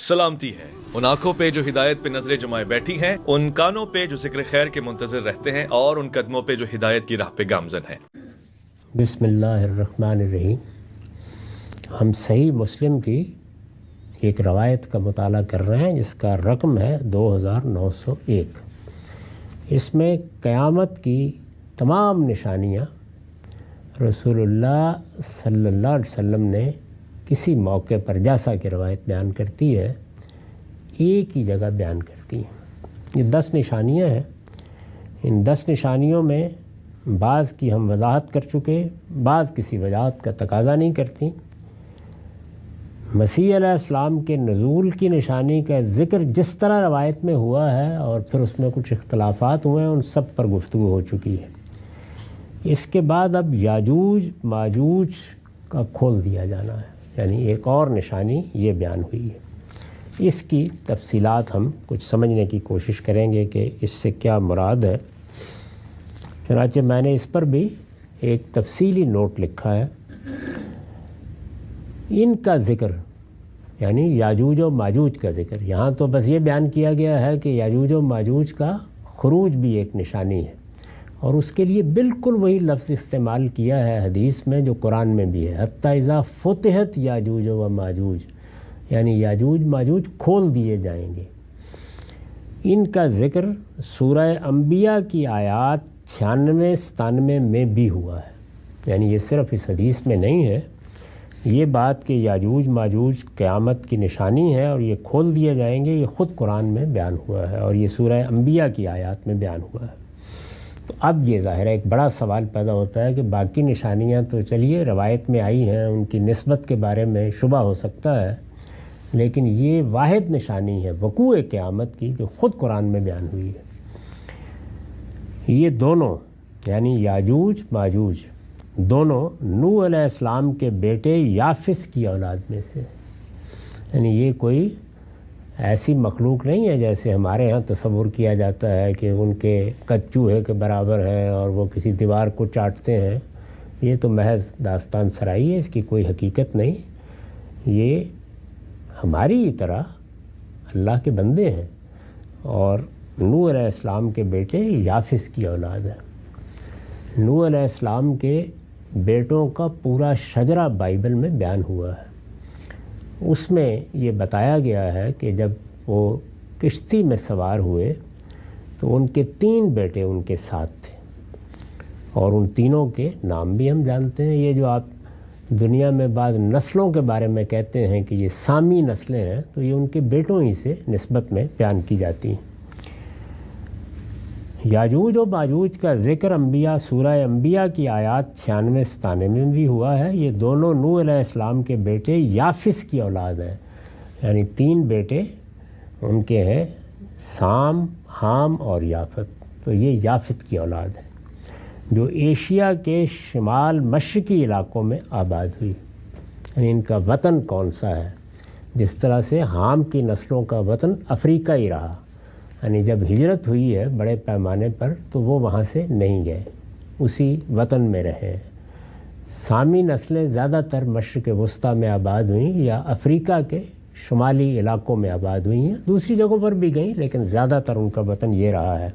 سلامتی ہے ان آنکھوں پہ جو ہدایت پہ نظریں جمائے بیٹھی ہیں، ان کانوں پہ جو ذکر خیر کے منتظر رہتے ہیں، اور ان قدموں پہ جو ہدایت کی راہ پہ گامزن ہیں۔ بسم اللہ الرحمن الرحیم۔ ہم صحیح مسلم کی ایک روایت کا مطالعہ کر رہے ہیں جس کا رقم ہے 2901۔ اس میں قیامت کی تمام نشانیاں رسول اللہ صلی اللہ علیہ وسلم نے کسی موقع پر، جیسا کہ روایت بیان کرتی ہے، ایک ہی جگہ بیان کرتی ہیں۔ یہ 10 نشانیاں ہیں۔ ان 10 نشانیوں میں بعض کی ہم وضاحت کر چکے، بعض کسی وضاحت کا تقاضا نہیں کرتی۔ مسیح علیہ السلام کے نزول کی نشانی کا ذکر جس طرح روایت میں ہوا ہے اور پھر اس میں کچھ اختلافات ہوئے ہیں، ان سب پر گفتگو ہو چکی ہے۔ اس کے بعد اب یاجوج ماجوج کا کھول دیا جانا ہے، یعنی ایک اور نشانی یہ بیان ہوئی ہے۔ اس کی تفصیلات ہم کچھ سمجھنے کی کوشش کریں گے کہ اس سے کیا مراد ہے۔ چنانچہ میں نے اس پر بھی ایک تفصیلی نوٹ لکھا ہے۔ ان کا ذکر، یعنی یاجوج و ماجوج کا ذکر، یہاں تو بس یہ بیان کیا گیا ہے کہ یاجوج و ماجوج کا خروج بھی ایک نشانی ہے، اور اس کے لیے بالکل وہی لفظ استعمال کیا ہے حدیث میں جو قرآن میں بھی ہے، حتی اذا فتحت یاجوج و ماجوج، یعنی یاجوج ماجوج کھول دیے جائیں گے۔ ان کا ذکر سورہ انبیاء کی آیات 96-97 میں بھی ہوا ہے، یعنی یہ صرف اس حدیث میں نہیں ہے۔ یہ بات کہ یاجوج ماجوج قیامت کی نشانی ہے اور یہ کھول دیے جائیں گے، یہ خود قرآن میں بیان ہوا ہے اور یہ سورہ انبیاء کی آیات میں بیان ہوا ہے۔ تو اب یہ ظاہر ہے ایک بڑا سوال پیدا ہوتا ہے کہ باقی نشانیاں تو چلیے روایت میں آئی ہیں، ان کی نسبت کے بارے میں شبہ ہو سکتا ہے، لیکن یہ واحد نشانی ہے وقوع قیامت کی جو خود قرآن میں بیان ہوئی ہے۔ یہ دونوں یعنی یاجوج ماجوج دونوں نوح علیہ السلام کے بیٹے یافس کی اولاد میں سے، یعنی یہ کوئی ایسی مخلوق نہیں ہے جیسے ہمارے ہاں تصور کیا جاتا ہے کہ ان کے قد چوہے کے برابر ہیں اور وہ کسی دیوار کو چاٹتے ہیں۔ یہ تو محض داستان سرائی ہے، اس کی کوئی حقیقت نہیں۔ یہ ہماری ہی طرح اللہ کے بندے ہیں، اور نوح علیہ السلام کے بیٹے یافس کی اولاد ہے۔ نوح علیہ السلام کے بیٹوں کا پورا شجرہ بائبل میں بیان ہوا ہے۔ اس میں یہ بتایا گیا ہے کہ جب وہ کشتی میں سوار ہوئے تو ان کے 3 بیٹے ان کے ساتھ تھے، اور ان تینوں کے نام بھی ہم جانتے ہیں۔ یہ جو آپ دنیا میں بعض نسلوں کے بارے میں کہتے ہیں کہ یہ سامی نسلیں ہیں، تو یہ ان کے بیٹوں ہی سے نسبت میں بیان کی جاتی ہیں۔ یاجوج و ماجوج کا ذکر انبیاء سورہ انبیاء کی آیات 96-97 میں بھی ہوا ہے۔ یہ دونوں نوح علیہ السلام کے بیٹے یافس کی اولاد ہیں، یعنی 3 بیٹے ان کے ہیں، سام، حام اور یافت۔ تو یہ یافت کی اولاد ہے جو ایشیا کے شمال مشرقی علاقوں میں آباد ہوئی، یعنی ان کا وطن کون سا ہے؟ جس طرح سے حام کی نسلوں کا وطن افریقہ ہی رہا، یعنی جب ہجرت ہوئی ہے بڑے پیمانے پر تو وہ وہاں سے نہیں گئے، اسی وطن میں رہے۔ سامی نسلیں زیادہ تر مشرق وسطیٰ میں آباد ہوئیں یا افریقہ کے شمالی علاقوں میں آباد ہوئی ہیں، دوسری جگہوں پر بھی گئیں لیکن زیادہ تر ان کا وطن یہ رہا ہے۔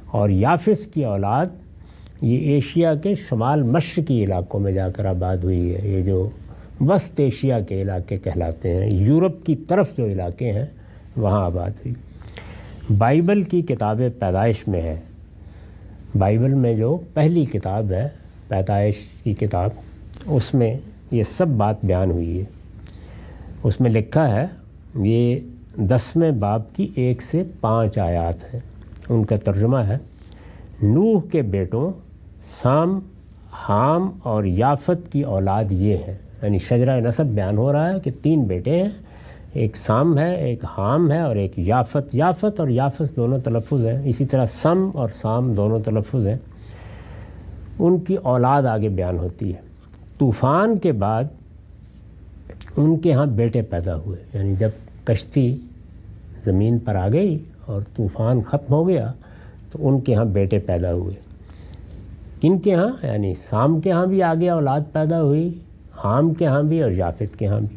اور یافس کی اولاد یہ ایشیا کے شمال مشرقی علاقوں میں جا کر آباد ہوئی ہے، یہ جو وسط ایشیا کے علاقے کہلاتے ہیں، یورپ کی طرف جو علاقے ہیں وہاں آباد ہوئی۔ بائبل کی کتاب پیدائش میں ہے، بائبل میں جو پہلی کتاب ہے پیدائش کی کتاب، اس میں یہ سب بات بیان ہوئی ہے۔ اس میں لکھا ہے، یہ 10ویں باب کی 1 سے 5 آیات ہیں، ان کا ترجمہ ہے: نوح کے بیٹوں سام، حام اور یافت کی اولاد یہ ہے، یعنی شجرہ نسب بیان ہو رہا ہے کہ 3 بیٹے ہیں، ایک سام ہے، ایک حام ہے اور ایک یافت۔ یافت اور یافس دونوں تلفظ ہیں، اسی طرح سم اور سام دونوں تلفظ ہیں۔ ان کی اولاد آگے بیان ہوتی ہے۔ طوفان کے بعد ان کے ہاں بیٹے پیدا ہوئے، یعنی جب کشتی زمین پر آ گئی اور طوفان ختم ہو گیا تو ان کے ہاں بیٹے پیدا ہوئے۔ کن کے ہاں؟ یعنی سام کے ہاں بھی آگے اولاد پیدا ہوئی، حام کے ہاں بھی اور یافت کے ہاں بھی۔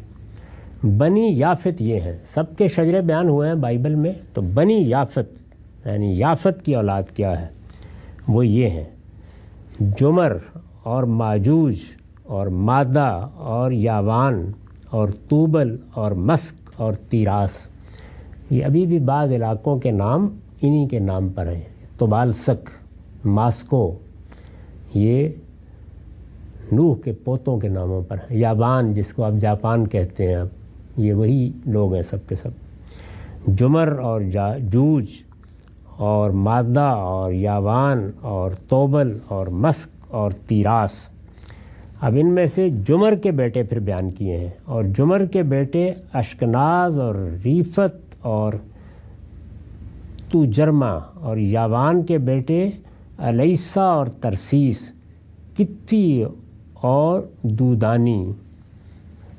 بنی یافت یہ ہیں، سب کے شجرے بیان ہوئے ہیں بائبل میں، تو بنی یافت یعنی یافت کی اولاد کیا ہے، وہ یہ ہیں جمر اور ماجوج اور مادہ اور یاوان اور توبل اور مسک اور تیراس۔ یہ ابھی بھی بعض علاقوں کے نام انہی کے نام پر ہیں۔ توبالسک، ماسکو، یہ نوح کے پوتوں کے ناموں پر ہیں۔ یاوان جس کو آپ جاپان کہتے ہیں، اب یہ وہی لوگ ہیں سب کے سب۔ جمر اور جوج اور مادہ اور یاوان اور توبل اور مسک اور تیراس۔ اب ان میں سے جمر کے بیٹے پھر بیان کیے ہیں، اور جمر کے بیٹے اشکناز اور ریفت اور توجرما، اور یاوان کے بیٹے الیسا اور ترسیس، کتی اور دودانی۔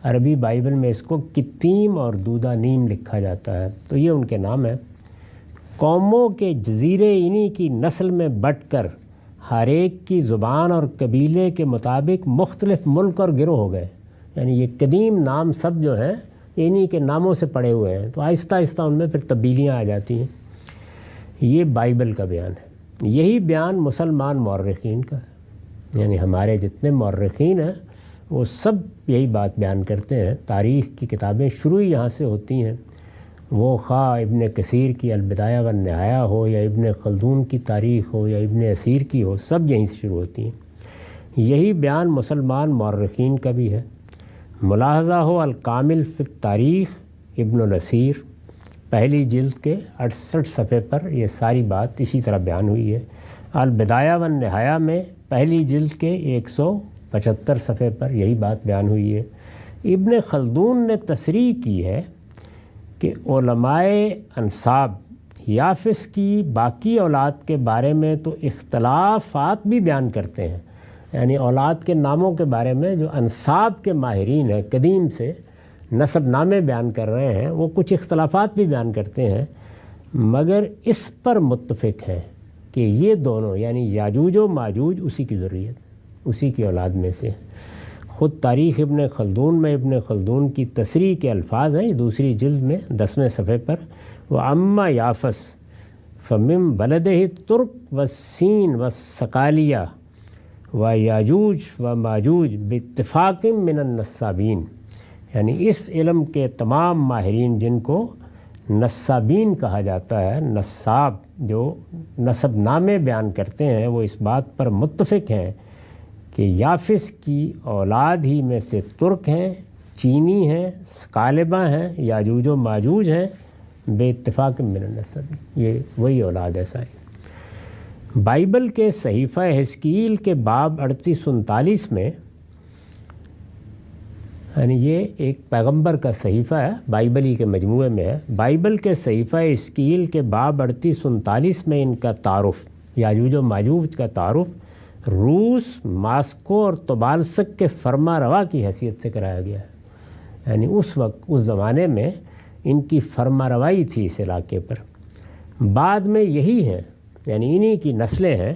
عربی بائبل میں اس کو کتیم اور دودانیم لکھا جاتا ہے، تو یہ ان کے نام ہیں۔ قوموں کے جزیرے انہی کی نسل میں بٹ کر ہر ایک کی زبان اور قبیلے کے مطابق مختلف ملک اور گروہ ہو گئے۔ یعنی یہ قدیم نام سب جو ہیں انہی کے ناموں سے پڑے ہوئے ہیں، تو آہستہ آہستہ ان میں پھر تبدیلیاں آ جاتی ہیں۔ یہ بائبل کا بیان ہے۔ یہی بیان مسلمان مورخین کا ہے، یعنی ہمارے جتنے مورخین ہیں وہ سب یہی بات بیان کرتے ہیں۔ تاریخ کی کتابیں شروع یہاں سے ہوتی ہیں، وہ خواہ ابن کثیر کی البدایہ والنہایہ ہو یا ابن خلدون کی تاریخ ہو یا ابن اسیر کی ہو، سب یہیں سے شروع ہوتی ہیں۔ یہی بیان مسلمان مورخین کا بھی ہے۔ ملاحظہ ہو الکامل فی التاریخ ابن الاسیر، پہلی جلد کے 68 صفحے پر یہ ساری بات اسی طرح بیان ہوئی ہے۔ البدایہ والنہایہ میں پہلی جلد کے 175 صفحے پر یہی بات بیان ہوئی ہے۔ ابن خلدون نے تصریح کی ہے کہ علماء انساب یافس کی باقی اولاد کے بارے میں تو اختلافات بھی بیان کرتے ہیں، یعنی اولاد کے ناموں کے بارے میں جو انساب کے ماہرین ہیں، قدیم سے نسب نامے بیان کر رہے ہیں، وہ کچھ اختلافات بھی بیان کرتے ہیں، مگر اس پر متفق ہیں کہ یہ دونوں یعنی یاجوج و ماجوج اسی کی ذریت، اسی کی اولاد میں سے۔ خود تاریخ ابن خلدون میں ابن خلدون کی تصریح کے الفاظ ہیں، دوسری جلد میں 10ویں صفحے پر، وَأَمَّا یافس فَمِن بَلَدِهِ تُرْک وَالسِّین وَالسَّقَالِیَہ وَیاجوج وَماجوج بِاتِّفَاقٍ مِّنَ النَّسَّابِین، یعنی اس علم کے تمام ماہرین جن کو نسابین کہا جاتا ہے، نساب جو نسب نامے بیان کرتے ہیں، وہ اس بات پر متفق ہیں کہ یافس کی اولاد ہی میں سے ترک ہیں، چینی ہیں، سکالبہ ہیں، یاجوج و ماجوج ہیں، بے اتفاق من النسب، یہ وہی اولاد ہے ساری۔ بائبل کے صحیفہ حزقیل کے باب 38-39 میں، یعنی یہ ایک پیغمبر کا صحیفہ ہے، بائبل ہی کے مجموعے میں ہے۔ بائبل کے صحیفہ حزقیل کے باب 38-39 میں ان کا تعارف، یاجوج و ماجوج کا تعارف روس، ماسکو اور توبالسک کے فرما روا کی حیثیت سے کرایا گیا ہے، یعنی اس وقت اس زمانے میں ان کی فرما روائی تھی اس علاقے پر۔ بعد میں یہی ہیں، یعنی انہی کی نسلیں ہیں،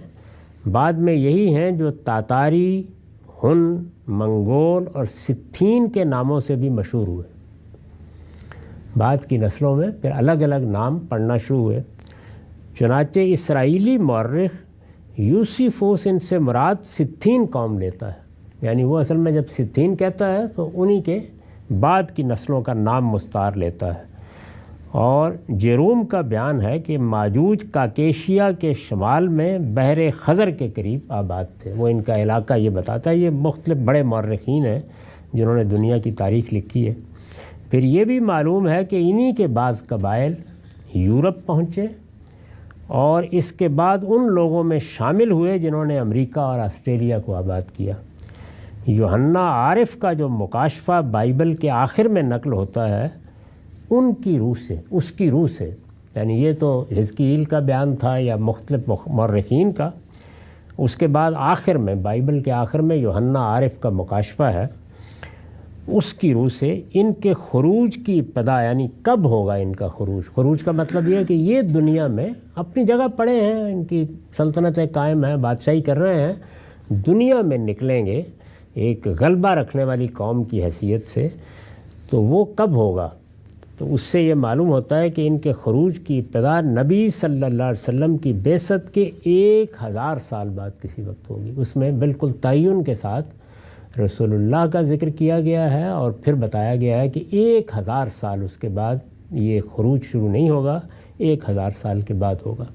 بعد میں یہی ہیں جو تاتاری، ہن، منگول اور ستھین کے ناموں سے بھی مشہور ہوئے۔ بعد کی نسلوں میں پھر الگ الگ نام پڑھنا شروع ہوئے۔ چنانچہ اسرائیلی مورخ یوسیفوس ان سے مراد ستھین قوم لیتا ہے، یعنی وہ اصل میں جب ستھین کہتا ہے تو انہی کے بعد کی نسلوں کا نام مستعار لیتا ہے۔ اور جیروم کا بیان ہے کہ ماجوج کاکیشیا کے شمال میں بحر خزر کے قریب آباد تھے، وہ ان کا علاقہ یہ بتاتا ہے۔ یہ مختلف بڑے مورخین ہیں جنہوں نے دنیا کی تاریخ لکھی ہے۔ پھر یہ بھی معلوم ہے کہ انہی کے بعض قبائل یورپ پہنچے اور اس کے بعد ان لوگوں میں شامل ہوئے جنہوں نے امریکہ اور آسٹریلیا کو آباد کیا۔ یوحنا عارف کا جو مکاشفہ بائبل کے آخر میں نقل ہوتا ہے، ان کی روح سے، اس کی روح سے، یعنی یہ تو حزقیل کا بیان تھا یا مختلف مورخین کا، اس کے بعد آخر میں بائبل کے آخر میں یوحنا عارف کا مکاشفہ ہے، اس کی روح سے ان کے خروج کی ابتدا، یعنی کب ہوگا ان کا خروج۔ خروج کا مطلب یہ ہے کہ یہ دنیا میں اپنی جگہ پڑے ہیں، ان کی سلطنتیں قائم ہیں، بادشاہی کر رہے ہیں، دنیا میں نکلیں گے ایک غلبہ رکھنے والی قوم کی حیثیت سے، تو وہ کب ہوگا؟ تو اس سے یہ معلوم ہوتا ہے کہ ان کے خروج کی ابتدا نبی صلی اللہ علیہ وسلم کی بعثت کے 1000 سال بعد کسی وقت ہوگی۔ اس میں بالکل تعین کے ساتھ رسول اللہ کا ذکر کیا گیا ہے اور پھر بتایا گیا ہے کہ 1000 سال اس کے بعد یہ خروج شروع نہیں ہوگا، 1000 سال کے بعد ہوگا،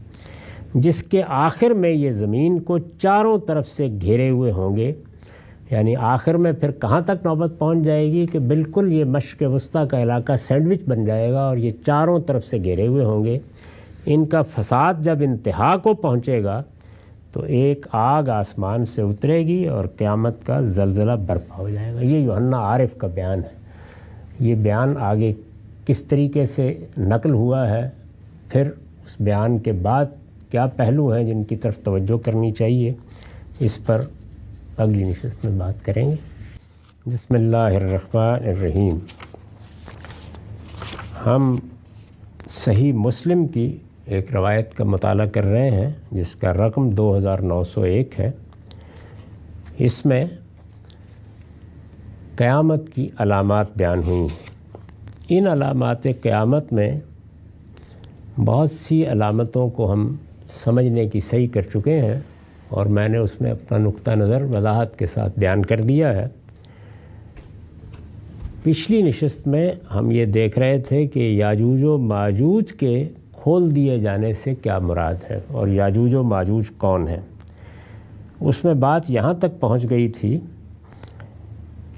جس کے آخر میں یہ زمین کو چاروں طرف سے گھیرے ہوئے ہوں گے۔ یعنی آخر میں پھر کہاں تک نوبت پہنچ جائے گی کہ بالکل یہ مشرق وسطیٰ کا علاقہ سینڈوچ بن جائے گا اور یہ چاروں طرف سے گھیرے ہوئے ہوں گے۔ ان کا فساد جب انتہا کو پہنچے گا تو ایک آگ آسمان سے اترے گی اور قیامت کا زلزلہ برپا ہو جائے گا۔ یہ یوحنا عارف کا بیان ہے۔ یہ بیان آگے کس طریقے سے نقل ہوا ہے، پھر اس بیان کے بعد کیا پہلو ہیں جن کی طرف توجہ کرنی چاہیے، اس پر اگلی نشست میں بات کریں گے۔ بسم اللہ الرحمن الرحیم۔ ہم صحیح مسلم کی ایک روایت کا مطالعہ کر رہے ہیں جس کا رقم 2901 ہے۔ اس میں قیامت کی علامات بیان ہوئی ہیں۔ ان علامات قیامت میں بہت سی علامتوں کو ہم سمجھنے کی صحیح کر چکے ہیں اور میں نے اس میں اپنا نقطہ نظر وضاحت کے ساتھ بیان کر دیا ہے۔ پچھلی نشست میں ہم یہ دیکھ رہے تھے کہ یاجوج و ماجوج کے کھول دیے جانے سے کیا مراد ہے اور یاجوج و ماجوج کون ہیں۔ اس میں بات یہاں تک پہنچ گئی تھی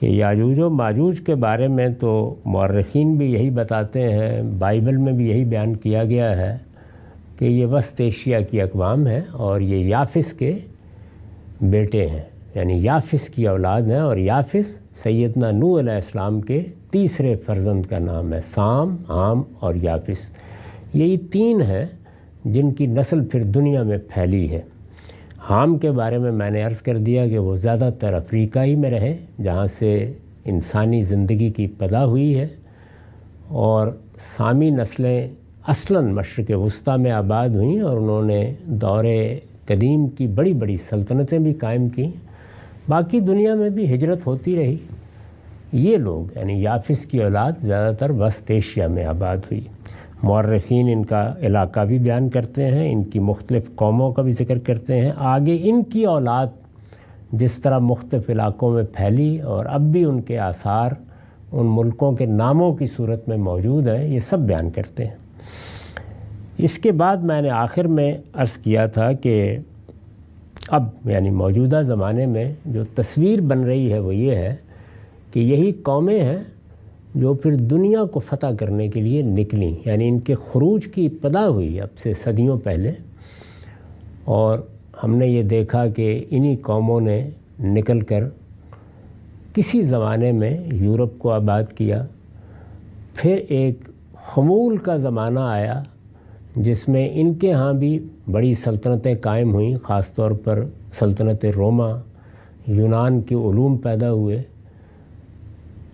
کہ یاجوج و ماجوج کے بارے میں تو مورخین بھی یہی بتاتے ہیں، بائبل میں بھی یہی بیان کیا گیا ہے کہ یہ وسط ایشیا کی اقوام ہے اور یہ یافس کے بیٹے ہیں، یعنی یافس کی اولاد ہیں، اور یافس سیدنا نوح علیہ السلام کے تیسرے فرزند کا نام ہے، سام، حام اور یافس۔ یہی 3 ہیں جن کی نسل پھر دنیا میں پھیلی ہے۔ حام کے بارے میں نے عرض کر دیا کہ وہ زیادہ تر افریقہ ہی میں رہے جہاں سے انسانی زندگی کی ابتدا ہوئی ہے، اور سامی نسلیں اصلاً مشرق وسطیٰ میں آباد ہوئیں اور انہوں نے دور قدیم کی بڑی بڑی سلطنتیں بھی قائم کیں۔ باقی دنیا میں بھی ہجرت ہوتی رہی۔ یہ لوگ یعنی یافس کی اولاد زیادہ تر وسط ایشیا میں آباد ہوئی۔ مورخین ان کا علاقہ بھی بیان کرتے ہیں، ان کی مختلف قوموں کا بھی ذکر کرتے ہیں۔ آگے ان کی اولاد جس طرح مختلف علاقوں میں پھیلی اور اب بھی ان کے آثار ان ملکوں کے ناموں کی صورت میں موجود ہیں، یہ سب بیان کرتے ہیں۔ اس کے بعد میں نے آخر میں عرض کیا تھا کہ اب یعنی موجودہ زمانے میں جو تصویر بن رہی ہے وہ یہ ہے کہ یہی قومیں ہیں جو پھر دنیا کو فتح کرنے کے لیے نکلیں، یعنی ان کے خروج کی ابتدا ہوئی اب سے صدیوں پہلے، اور ہم نے یہ دیکھا کہ انہی قوموں نے نکل کر کسی زمانے میں یورپ کو آباد کیا۔ پھر ایک خمول کا زمانہ آیا جس میں ان کے ہاں بھی بڑی سلطنتیں قائم ہوئیں، خاص طور پر سلطنت روما، یونان کے علوم پیدا ہوئے۔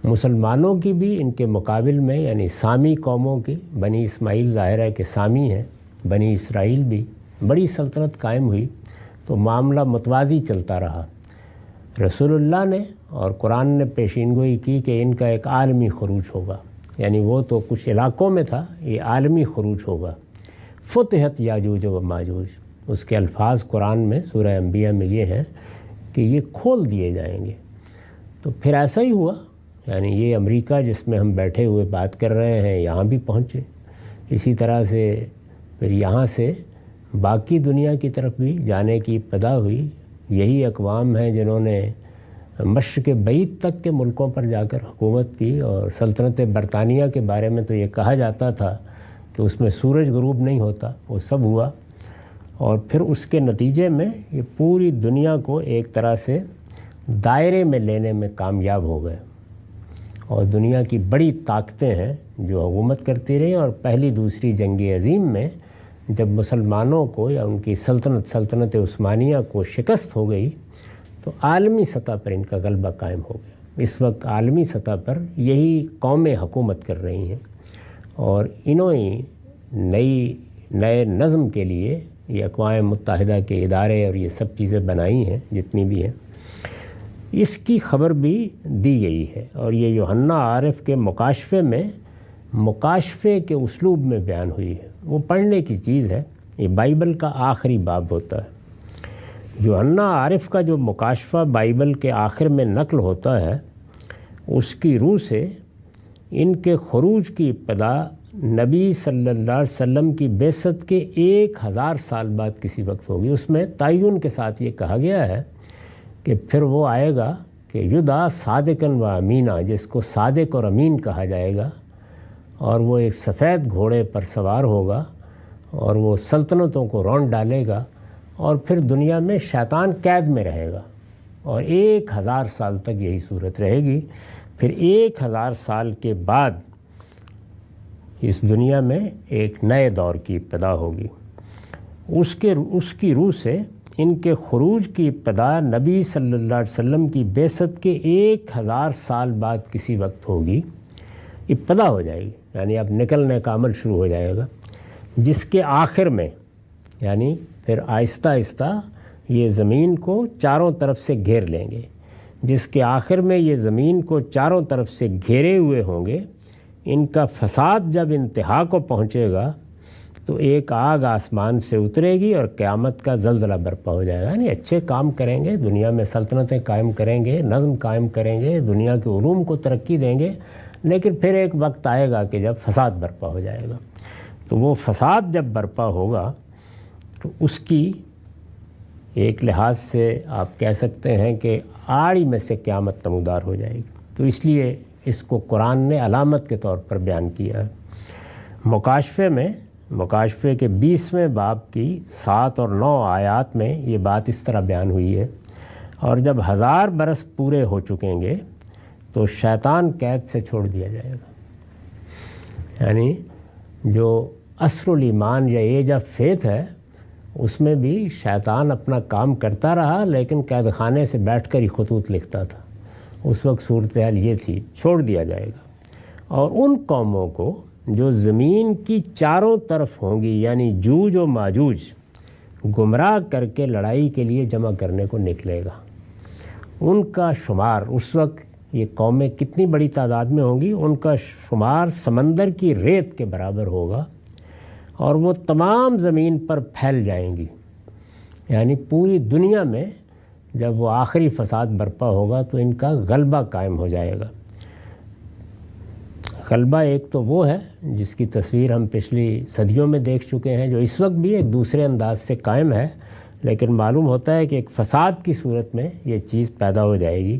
مسلمانوں کی بھی ان کے مقابل میں یعنی سامی قوموں کی، بنی اسماعیل ظاہر ہے کہ سامی ہیں، بنی اسرائیل بھی بڑی سلطنت قائم ہوئی، تو معاملہ متوازی چلتا رہا۔ رسول اللہ نے اور قرآن نے پیشین گوئی کی کہ ان کا ایک عالمی خروج ہوگا، یعنی وہ تو کچھ علاقوں میں تھا، یہ عالمی خروج ہوگا۔ فتحت یاجوج و ماجوج، اس کے الفاظ قرآن میں سورہ انبیاء میں یہ ہیں کہ یہ کھول دیے جائیں گے۔ تو پھر ایسا ہی ہوا، یعنی یہ امریکہ جس میں ہم بیٹھے ہوئے بات کر رہے ہیں یہاں بھی پہنچے، اسی طرح سے پھر یہاں سے باقی دنیا کی طرف بھی جانے کی ابتدا ہوئی۔ یہی اقوام ہیں جنہوں نے مشرق بعید تک کے ملکوں پر جا کر حکومت کی، اور سلطنت برطانیہ کے بارے میں تو یہ کہا جاتا تھا کہ اس میں سورج غروب نہیں ہوتا، وہ سب ہوا، اور پھر اس کے نتیجے میں یہ پوری دنیا کو ایک طرح سے دائرے میں لینے میں کامیاب ہو گئے، اور دنیا کی بڑی طاقتیں ہیں جو حکومت کرتی رہیں، اور پہلی دوسری جنگ عظیم میں جب مسلمانوں کو یا ان کی سلطنت عثمانیہ کو شکست ہو گئی تو عالمی سطح پر ان کا غلبہ قائم ہو گیا۔ اس وقت عالمی سطح پر یہی قومیں حکومت کر رہی ہیں، اور انہوں ہی نئے نظم کے لیے یہ اقوام متحدہ کے ادارے اور یہ سب چیزیں بنائی ہیں جتنی بھی ہیں۔ اس کی خبر بھی دی گئی ہے، اور یہ یوحنا عارف کے مکاشفے میں مکاشفے کے اسلوب میں بیان ہوئی ہے۔ وہ پڑھنے کی چیز ہے، یہ بائبل کا آخری باب ہوتا ہے۔ یوحنا عارف کا جو مکاشفہ بائبل کے آخر میں نقل ہوتا ہے، اس کی روح سے ان کے خروج کی ابتدا نبی صلی اللہ علیہ وسلم کی بعثت کے 1000 سال بعد کسی وقت ہوگی۔ اس میں تعین کے ساتھ یہ کہا گیا ہے کہ پھر وہ آئے گا کہ یدعا صادقاً و امینہ، جس کو صادق اور امین کہا جائے گا، اور وہ ایک سفید گھوڑے پر سوار ہوگا اور وہ سلطنتوں کو رونڈ ڈالے گا، اور پھر دنیا میں شیطان قید میں رہے گا، اور 1000 سال تک یہی صورت رہے گی۔ پھر 1000 سال کے بعد اس دنیا میں ایک نئے دور کی ابتدا ہوگی۔ اس کی روح سے ان کے خروج کی ابتدا نبی صلی اللہ علیہ وسلم کی بعثت کے 1000 سال بعد کسی وقت ہوگی، ابتدا ہو جائے گی، یعنی اب نکلنے کا عمل شروع ہو جائے گا، جس کے آخر میں یعنی پھر آہستہ آہستہ یہ زمین کو چاروں طرف سے گھیر لیں گے، جس کے آخر میں یہ زمین کو چاروں طرف سے گھیرے ہوئے ہوں گے۔ ان کا فساد جب انتہا کو پہنچے گا تو ایک آگ آسمان سے اترے گی اور قیامت کا زلزلہ برپا ہو جائے گا۔ یعنی اچھے کام کریں گے، دنیا میں سلطنتیں قائم کریں گے، نظم قائم کریں گے، دنیا کے علوم کو ترقی دیں گے، لیکن پھر ایک وقت آئے گا کہ جب فساد برپا ہو جائے گا۔ تو وہ فساد جب برپا ہوگا تو اس کی ایک لحاظ سے آپ کہہ سکتے ہیں کہ آڑی میں سے قیامت نمودار ہو جائے گی۔ تو اس لیے اس کو قرآن نے علامت کے طور پر بیان کیا ہے۔ مکاشفے کے 20ویں باب کی 7 اور 9 آیات میں یہ بات اس طرح بیان ہوئی ہے، اور جب 1000 برس پورے ہو چکیں گے تو شیطان قید سے چھوڑ دیا جائے گا۔ یعنی جو عصر الایمان یا ایج آف فیتھ ہے، اس میں بھی شیطان اپنا کام کرتا رہا، لیکن قید خانے سے بیٹھ کر ہی خطوط لکھتا تھا۔ اس وقت صورتحال یہ تھی، چھوڑ دیا جائے گا۔ اور ان قوموں کو جو زمین کی چاروں طرف ہوں گی، یعنی جوج و ماجوج، گمراہ کر کے لڑائی کے لیے جمع کرنے کو نکلے گا۔ ان کا شمار اس وقت، یہ قومیں کتنی بڑی تعداد میں ہوں گی، ان کا شمار سمندر کی ریت کے برابر ہوگا، اور وہ تمام زمین پر پھیل جائیں گی۔ یعنی پوری دنیا میں جب وہ آخری فساد برپا ہوگا تو ان کا غلبہ قائم ہو جائے گا۔ غلبہ ایک تو وہ ہے جس کی تصویر ہم پچھلی صدیوں میں دیکھ چکے ہیں، جو اس وقت بھی ایک دوسرے انداز سے قائم ہے، لیکن معلوم ہوتا ہے کہ ایک فساد کی صورت میں یہ چیز پیدا ہو جائے گی،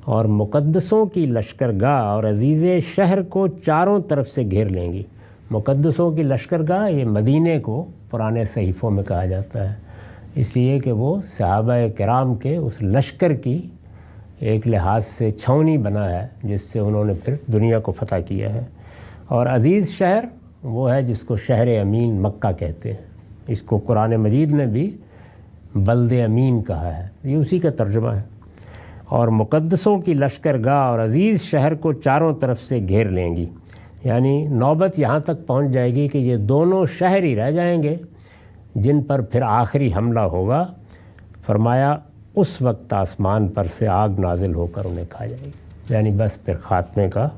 اور مقدسوں کی لشکرگاہ اور عزیز شہر کو چاروں طرف سے گھیر لیں گی۔ مقدسوں کی لشکرگاہ، یہ مدینے کو پرانے صحیفوں میں کہا جاتا ہے، اس لیے کہ وہ صحابہ کرام کے اس لشکر کی ایک لحاظ سے چھاؤنی بنا ہے، جس سے انہوں نے پھر دنیا کو فتح کیا ہے۔ اور عزیز شہر وہ ہے جس کو شہر امین مکہ کہتے ہیں، اس کو قرآن مجید نے بھی بلد امین کہا ہے، یہ اسی کا ترجمہ ہے۔ اور مقدسوں کی لشکرگاہ اور عزیز شہر کو چاروں طرف سے گھیر لیں گی، یعنی نوبت یہاں تک پہنچ جائے گی کہ یہ دونوں شہر ہی رہ جائیں گے جن پر پھر آخری حملہ ہوگا۔ فرمایا اس وقت آسمان پر سے آگ نازل ہو کر انہیں کھا جائے گی، یعنی بس پھر خاتمے کا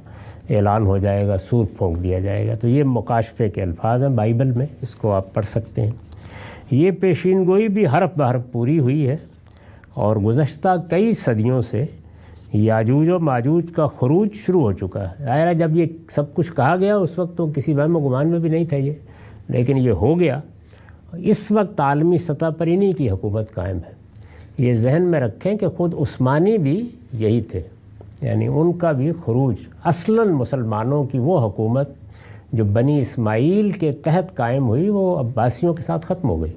اعلان ہو جائے گا، سور پھونک دیا جائے گا۔ تو یہ مکاشفے کے الفاظ ہیں بائبل میں، اس کو آپ پڑھ سکتے ہیں۔ یہ پیشین گوئی بھی حرف بحرف پوری ہوئی ہے، اور گزشتہ کئی صدیوں سے یاجوج و ماجوج کا خروج شروع ہو چکا ہے۔ ظاہر جب یہ سب کچھ کہا گیا اس وقت تو کسی وہم و گمان میں بھی نہیں تھا یہ، لیکن یہ ہو گیا۔ اس وقت عالمی سطح پر انہی کی حکومت قائم ہے۔ یہ ذہن میں رکھیں کہ خود عثمانی بھی یہی تھے، یعنی ان کا بھی خروج، اصلاً مسلمانوں کی وہ حکومت جو بنی اسماعیل کے تحت قائم ہوئی، وہ عباسیوں کے ساتھ ختم ہو گئی۔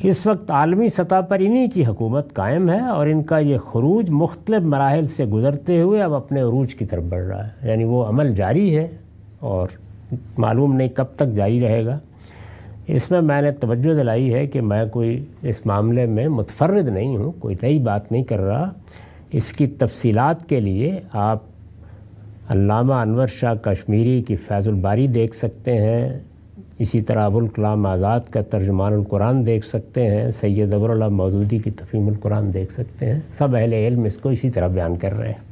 اس وقت عالمی سطح پر انہی کی حکومت قائم ہے، اور ان کا یہ خروج مختلف مراحل سے گزرتے ہوئے اب اپنے عروج کی طرف بڑھ رہا ہے۔ یعنی وہ عمل جاری ہے اور معلوم نہیں کب تک جاری رہے گا۔ اس میں نے توجہ دلائی ہے کہ میں کوئی اس معاملے میں متفرد نہیں ہوں، کوئی نئی بات نہیں کر رہا۔ اس کی تفصیلات کے لیے آپ علامہ انور شاہ کشمیری کی فیض الباری دیکھ سکتے ہیں، اسی طرح ابوالکلام آزاد کا ترجمان القرآن دیکھ سکتے ہیں، سید ابوالعلا مودودی کی تفہیم القرآن دیکھ سکتے ہیں، سب اہل علم اس کو اسی طرح بیان کر رہے ہیں۔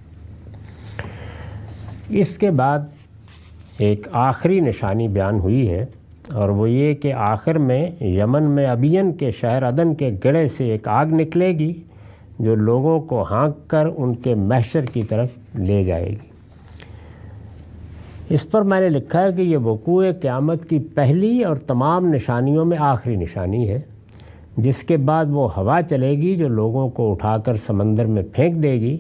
اس کے بعد ایک آخری نشانی بیان ہوئی ہے، اور وہ یہ کہ آخر میں یمن میں ابین کے شہر عدن کے گڑھے سے ایک آگ نکلے گی جو لوگوں کو ہانک کر ان کے محشر کی طرف لے جائے گی۔ اس پر میں نے لکھا ہے کہ یہ وقوع قیامت کی پہلی اور تمام نشانیوں میں آخری نشانی ہے، جس کے بعد وہ ہوا چلے گی جو لوگوں کو اٹھا کر سمندر میں پھینک دے گی۔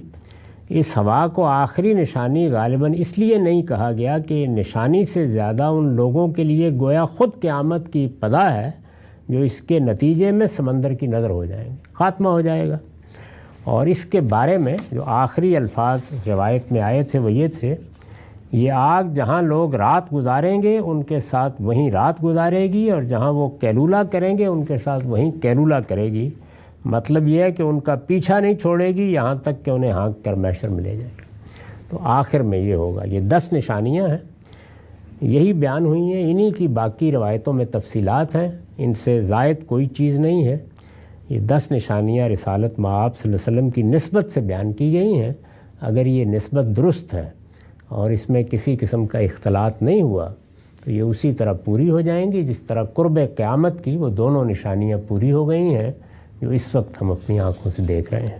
اس ہوا کو آخری نشانی غالباً اس لیے نہیں کہا گیا کہ نشانی سے زیادہ ان لوگوں کے لیے گویا خود قیامت کی ابتدا ہے جو اس کے نتیجے میں سمندر کی نظر ہو جائیں گے، خاتمہ ہو جائے گا۔ اور اس کے بارے میں جو آخری الفاظ روایت میں آئے تھے وہ یہ تھے، یہ آگ جہاں لوگ رات گزاریں گے ان کے ساتھ وہیں رات گزارے گی، اور جہاں وہ قیلولہ کریں گے ان کے ساتھ وہیں قیلولہ کرے گی۔ مطلب یہ ہے کہ ان کا پیچھا نہیں چھوڑے گی یہاں تک کہ انہیں ہانک کر محشر میں لے جائے گی۔ تو آخر میں یہ ہوگا۔ یہ 10 نشانیاں ہیں، یہی بیان ہوئی ہیں، انہی کی باقی روایتوں میں تفصیلات ہیں، ان سے زائد کوئی چیز نہیں ہے۔ یہ 10 نشانیاں رسالت مآب صلی اللہ علیہ وسلم کی نسبت سے بیان کی گئی ہیں۔ اگر یہ نسبت درست ہے اور اس میں کسی قسم کا اختلاط نہیں ہوا تو یہ اسی طرح پوری ہو جائیں گی جس طرح قرب قیامت کی وہ دونوں نشانیاں پوری ہو گئی ہیں جو اس وقت ہم اپنی آنکھوں سے دیکھ رہے ہیں۔